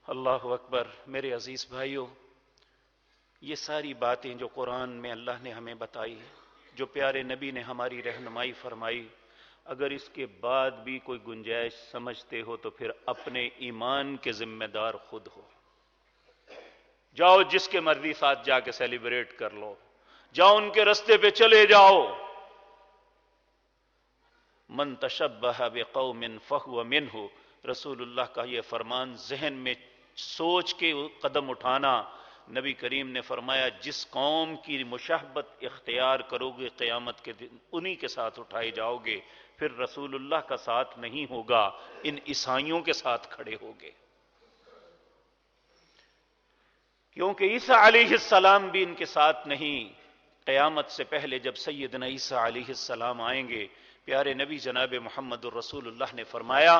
اللہ اکبر۔ میرے عزیز بھائیوں، یہ ساری باتیں جو قرآن میں اللہ نے ہمیں بتائی، جو پیارے نبی نے ہماری رہنمائی فرمائی، اگر اس کے بعد بھی کوئی گنجائش سمجھتے ہو تو پھر اپنے ایمان کے ذمہ دار خود ہو۔ جاؤ جس کے مرضی ساتھ جا کے سیلیبریٹ کر لو، جاؤ ان کے رستے پہ چلے جاؤ۔ من تشبہ بقوم فہو منہ، رسول اللہ کا یہ فرمان ذہن میں سوچ کے قدم اٹھانا۔ نبی کریم نے فرمایا جس قوم کی مشابہت اختیار کرو گے قیامت کے دن انہی کے ساتھ اٹھائے جاؤ گے، پھر رسول اللہ کا ساتھ نہیں ہوگا، ان عیسائیوں کے ساتھ کھڑے ہوگے۔ کیونکہ عیسیٰ علیہ السلام بھی ان کے ساتھ نہیں۔ قیامت سے پہلے جب سیدنا عیسیٰ علیہ السلام آئیں گے، پیارے نبی جناب محمد الرسول اللہ نے فرمایا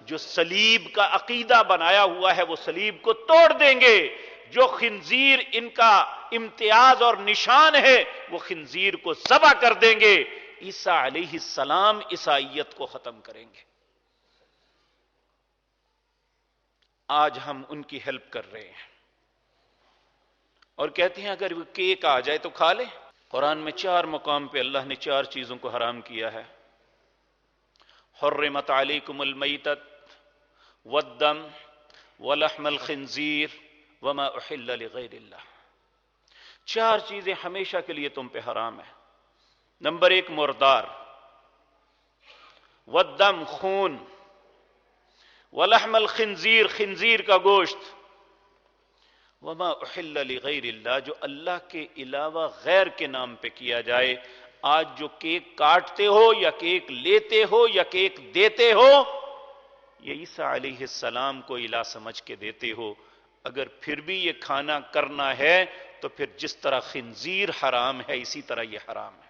جو صلیب کا عقیدہ بنایا ہوا ہے وہ صلیب کو توڑ دیں گے، جو خنزیر ان کا امتیاز اور نشان ہے وہ خنزیر کو ذبح کر دیں گے۔ عیسیٰ علیہ السلام عیسائیت کو ختم کریں گے۔ آج ہم ان کی ہیلپ کر رہے ہیں اور کہتے ہیں اگر وہ کیک آ جائے تو کھا لیں۔ قرآن میں 4 مقام پہ اللہ نے 4 چیزوں کو حرام کیا ہے۔ حرمت علیکم المیتۃ والدم ولحم الخنزیر وما احل لغیر اللہ۔ 4 چیزیں ہمیشہ کے لیے تم پہ حرام ہے۔ نمبر 1 مردار، والدم خون، ولحم الخنزیر خنزیر کا گوشت، وما احل لغیر اللہ جو اللہ کے علاوہ غیر کے نام پہ کیا جائے۔ آج جو کیک کاٹتے ہو یا کیک لیتے ہو یا کیک دیتے ہو یہ عیسیٰ علیہ السلام کو الہ سمجھ کے دیتے ہو۔ اگر پھر بھی یہ کھانا کرنا ہے تو پھر جس طرح خنزیر حرام ہے اسی طرح یہ حرام ہے،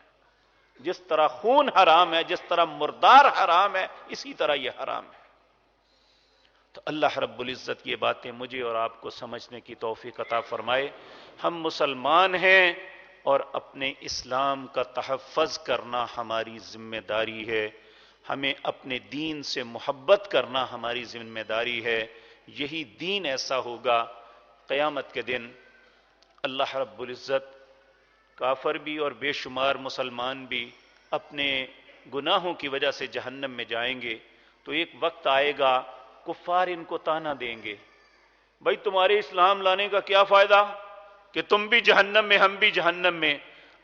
جس طرح خون حرام ہے، جس طرح مردار حرام ہے اسی طرح یہ حرام ہے۔ تو اللہ رب العزت یہ باتیں مجھے اور آپ کو سمجھنے کی توفیق عطا فرمائے۔ ہم مسلمان ہیں اور اپنے اسلام کا تحفظ کرنا ہماری ذمہ داری ہے، ہمیں اپنے دین سے محبت کرنا ہماری ذمہ داری ہے۔ یہی دین ایسا ہوگا قیامت کے دن اللہ رب العزت کافر بھی اور بے شمار مسلمان بھی اپنے گناہوں کی وجہ سے جہنم میں جائیں گے، تو ایک وقت آئے گا کفار ان کو طعنہ دیں گے، بھائی تمہارے اسلام لانے کا کیا فائدہ کہ تم بھی جہنم میں ہم بھی جہنم میں۔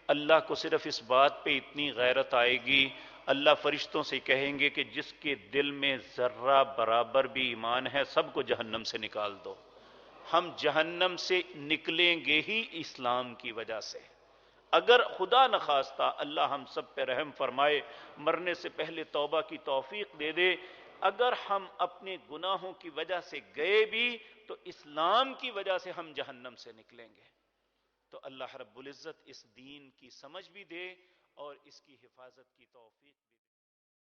اللہ کو صرف اس بات پہ اتنی غیرت آئے گی، اللہ فرشتوں سے کہیں گے کہ جس کے دل میں ذرہ برابر بھی ایمان ہے سب کو جہنم سے نکال دو۔ ہم جہنم سے نکلیں گے ہی اسلام کی وجہ سے۔ اگر خدا نخواستہ اللہ ہم سب پہ رحم فرمائے، مرنے سے پہلے توبہ کی توفیق دے دے، اگر ہم اپنے گناہوں کی وجہ سے گئے بھی تو اسلام کی وجہ سے ہم جہنم سے نکلیں گے۔ تو اللہ رب العزت اس دین کی سمجھ بھی دے اور اس کی حفاظت کی توفیق بھی